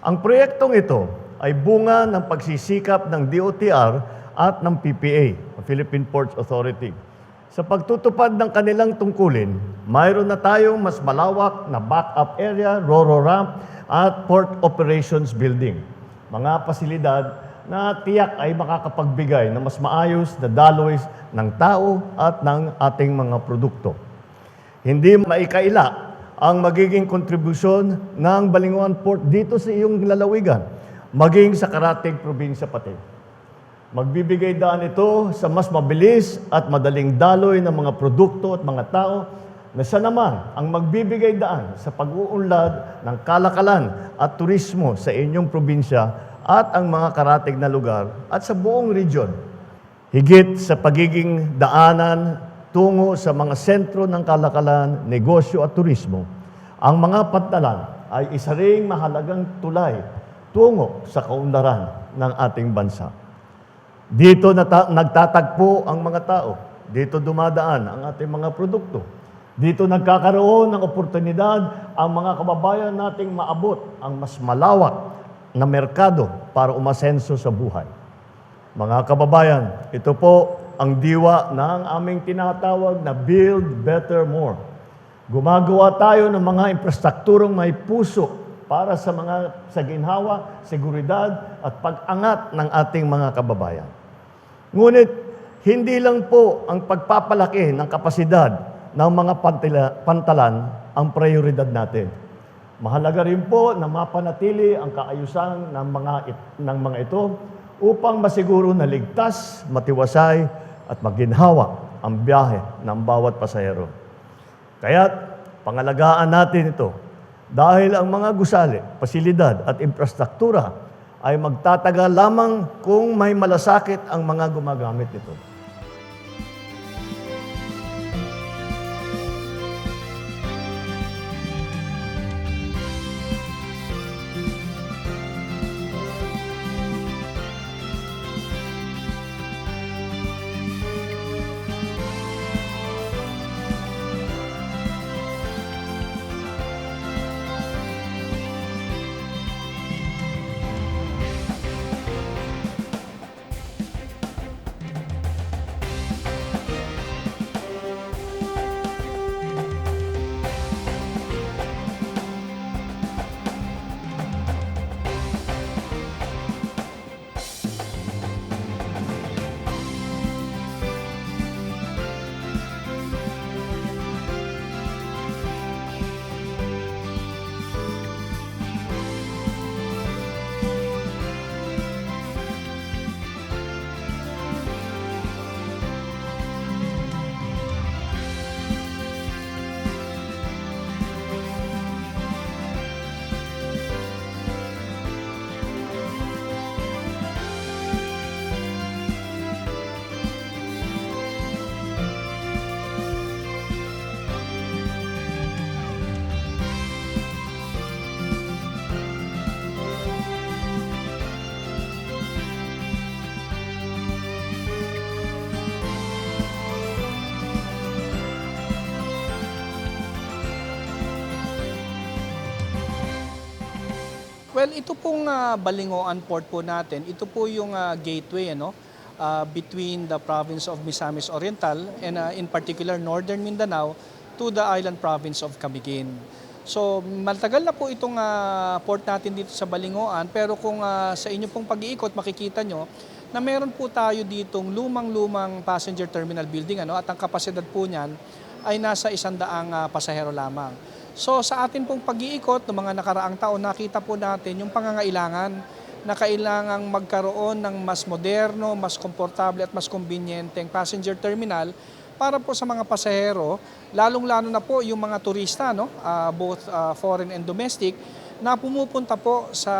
Ang proyektong ito ay bunga ng pagsisikap ng DOTR at ng PPA, Philippine Ports Authority. Sa pagtutupad ng kanilang tungkulin, mayroon na tayong mas malawak na backup area, ro-ro ramp at port operations building. Mga pasilidad na tiyak ay makakapagbigay ng mas maayos na daloy ng tao at ng ating mga produkto. Hindi maikaila ang magiging kontribusyon ng Balinghoan Port dito sa iyong lalawigan, maging sa karatig probinsya pati. Magbibigay daan ito sa mas mabilis at madaling daloy ng mga produkto at mga tao na siya naman ang magbibigay daan sa pag-uunlad ng kalakalan at turismo sa inyong probinsya at ang mga karatig na lugar at sa buong region. Higit sa pagiging daanan tungo sa mga sentro ng kalakalan, negosyo at turismo, ang mga pantalan ay isa ring mahalagang tulay tungo sa kaunlaran ng ating bansa. Dito nagtatagpo ang mga tao. Dito dumadaan ang ating mga produkto. Dito nagkakaroon ng oportunidad ang mga kababayan nating maabot ang mas malawak na merkado para umasenso sa buhay. Mga kababayan, ito po ang diwa ng aming tinatawag na Build Better More. Gumagawa tayo ng mga infrastrukturang may puso para sa ginhawa, seguridad at pag-angat ng ating mga kababayan. Ngunit, hindi lang po ang pagpapalaki ng kapasidad ng mga pantalan ang prioridad natin. Mahalaga rin po na mapanatili ang kaayusan ng mga ito upang masiguro na ligtas, matiwasay at maginhawa ang biyahe ng bawat pasahero. Kaya't pangalagaan natin ito dahil ang mga gusali, pasilidad at infrastruktura ay magtatagal lamang kung may malasakit ang mga gumagamit nito. Well, ito pong Balinghoan Port po natin, ito po yung gateway between the province of Misamis Oriental and in particular Northern Mindanao to the island province of Camiguin. So matagal na po itong port natin dito sa Balinghoan, pero kung sa inyo pong pag-iikot makikita nyo na meron po tayo ditong lumang-lumang passenger terminal building at ang kapasidad po niyan ay nasa 100 pasahero lamang. So sa atin pong pag-iikot ng mga nakaraang taon, nakita po natin yung pangangailangan na kailangang magkaroon ng mas moderno, mas komportable at mas kumbinyenteng passenger terminal para po sa mga pasahero, lalong-lalo na po yung mga turista, both foreign and domestic, na pumupunta po sa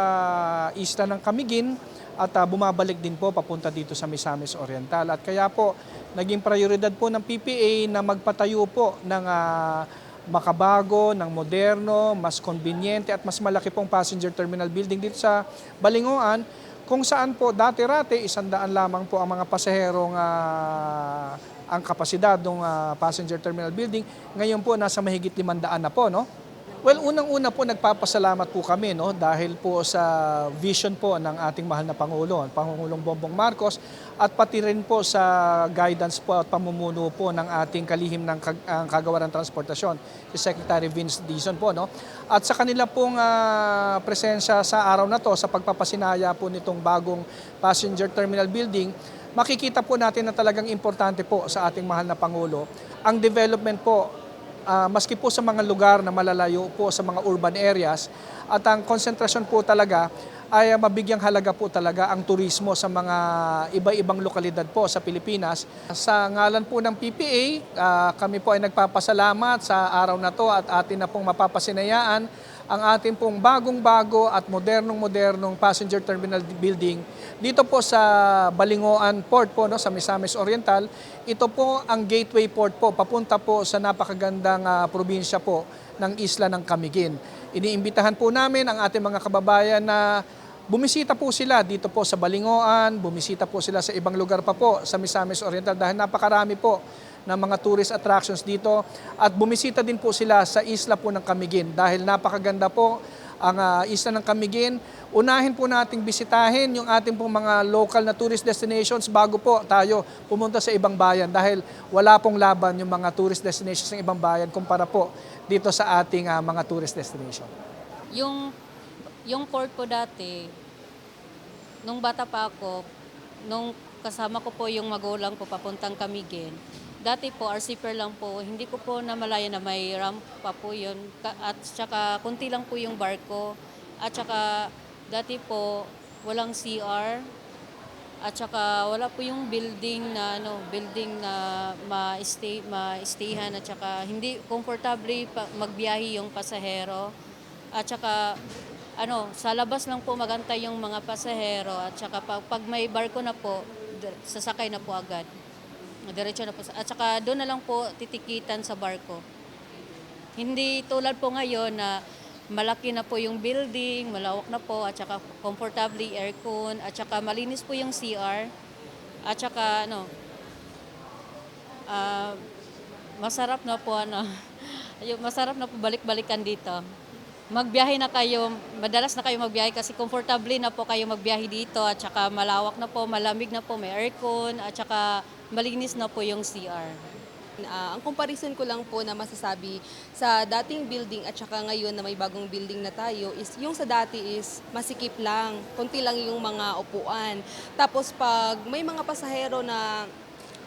isla ng Camiguin at bumabalik din po papunta dito sa Misamis Oriental. At kaya po, naging prioridad po ng PPA na magpatayo po ng makabago, ng moderno, mas conveniente at mas malaki pong passenger terminal building dito sa Balinghoan, kung saan po dati-rate 100 lamang po ang mga pasaherong ang kapasidad ng passenger terminal building. Ngayon po nasa mahigit 500 na po, no? Well, unang-una po nagpapasalamat po kami no dahil po sa vision po ng ating mahal na Pangulo, Pangulong Bongbong Marcos, at pati rin po sa guidance po at pamumuno po ng ating kalihim ng Kagawaran ng Transportasyon, si Secretary Vince Dizon po no. At sa kanila pong presensya sa araw na to sa pagpapasinaya po nitong bagong passenger terminal building, makikita po natin na talagang importante po sa ating mahal na Pangulo ang development po maski po sa mga lugar na malalayo po sa mga urban areas, at ang konsentrasyon po talaga ay mabigyang halaga po talaga ang turismo sa mga iba-ibang lokalidad po sa Pilipinas. Sa ngalan po ng PPA, kami po ay nagpapasalamat sa araw na to at atin na pong mapapasinayaan ang ating pong bagong-bago at modernong-modernong passenger terminal building dito po sa Balingoan Port po no, sa Misamis Oriental. Ito po ang gateway port po papunta po sa napakagandang probinsya po ng isla ng Camiguin. Iniimbitahan po namin ang ating mga kababayan na bumisita po sila dito po sa Balingoan, bumisita po sila sa ibang lugar pa po sa Misamis Oriental dahil napakarami po ng mga tourist attractions dito, at bumisita din po sila sa isla po ng Camiguin dahil napakaganda po ang isla ng Camiguin. Unahin po nating bisitahin yung ating pong mga local na tourist destinations bago po tayo pumunta sa ibang bayan dahil wala pong laban yung mga tourist destinations ng ibang bayan kumpara po dito sa ating mga tourist destination. Yung port po dati, nung bata pa ako, nung kasama ko po yung magulang ko papuntang Camiguin, dati po, RC Pier lang po, hindi ko po namalaya na may ramp pa po yun. At saka, kunti lang po yung barko. At saka, dati po, walang CR. At saka, wala po yung building na ma-stayhan. At saka, hindi komportable magbiyahe yung pasahero. At saka, sa labas lang po magantay yung mga pasahero. At saka, pag may barko na po, sasakay na po agad. Diretso na po. At saka doon na lang po titikitan sa barko. Hindi tulad po ngayon na malaki na po yung building, malawak na po, at saka comfortably aircon, at saka malinis po yung CR. At saka masarap na po masarap na po balik-balikan dito. Magbiyahe na kayo, madalas na kayo magbiyahe kasi comfortably na po kayo magbiyahe dito, at saka malawak na po, malamig na po, may aircon, at saka malinis na po yung CR. Ang comparison ko lang po na masasabi sa dating building at saka ngayon na may bagong building na tayo is yung sa dati is masikip lang, konti lang yung mga upuan. Tapos pag may mga pasahero na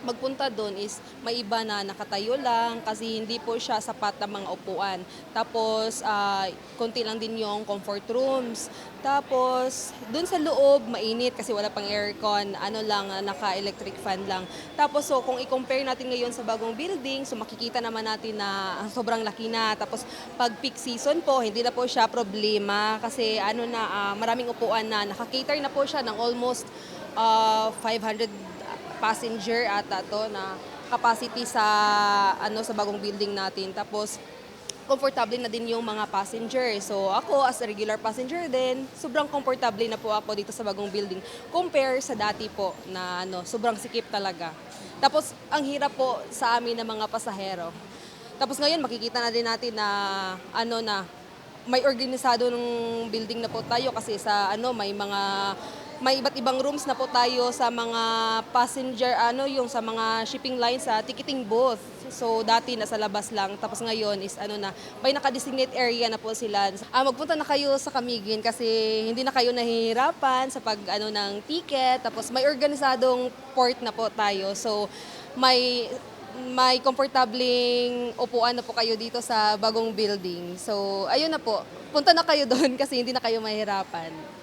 magpunta doon is may iba na nakatayo lang kasi hindi po siya sapat na mga upuan. Tapos konti lang din yung comfort rooms. Tapos doon sa loob mainit kasi wala pang aircon, naka-electric fan lang. Tapos so kung i-compare natin ngayon sa bagong building, so makikita naman natin na sobrang laki na. Tapos pag peak season po, hindi na po siya problema kasi maraming upuan na naka-cater na po siya ng almost 500 passenger ata to na capacity sa sa bagong building natin. Tapos comfortable na din yung mga passenger. So ako as a regular passenger din, sobrang comfortable na po ako dito sa bagong building compare sa dati po na sobrang sikip talaga. Tapos ang hirap po sa amin ng mga pasahero. Tapos ngayon makikita na din natin na may organisado ng building na po tayo kasi sa may iba't ibang rooms na po tayo sa mga passenger, yung sa mga shipping lines sa ticketing booth. So dati nasa labas lang, tapos ngayon is may naka-designate area na po sila. Magpunta na kayo sa Camiguin kasi hindi na kayo nahihirapan sa pag ng ticket, tapos may organisadong port na po tayo. So may komportabling upuan na po kayo dito sa bagong building. So ayun na po, punta na kayo doon kasi hindi na kayo mahirapan.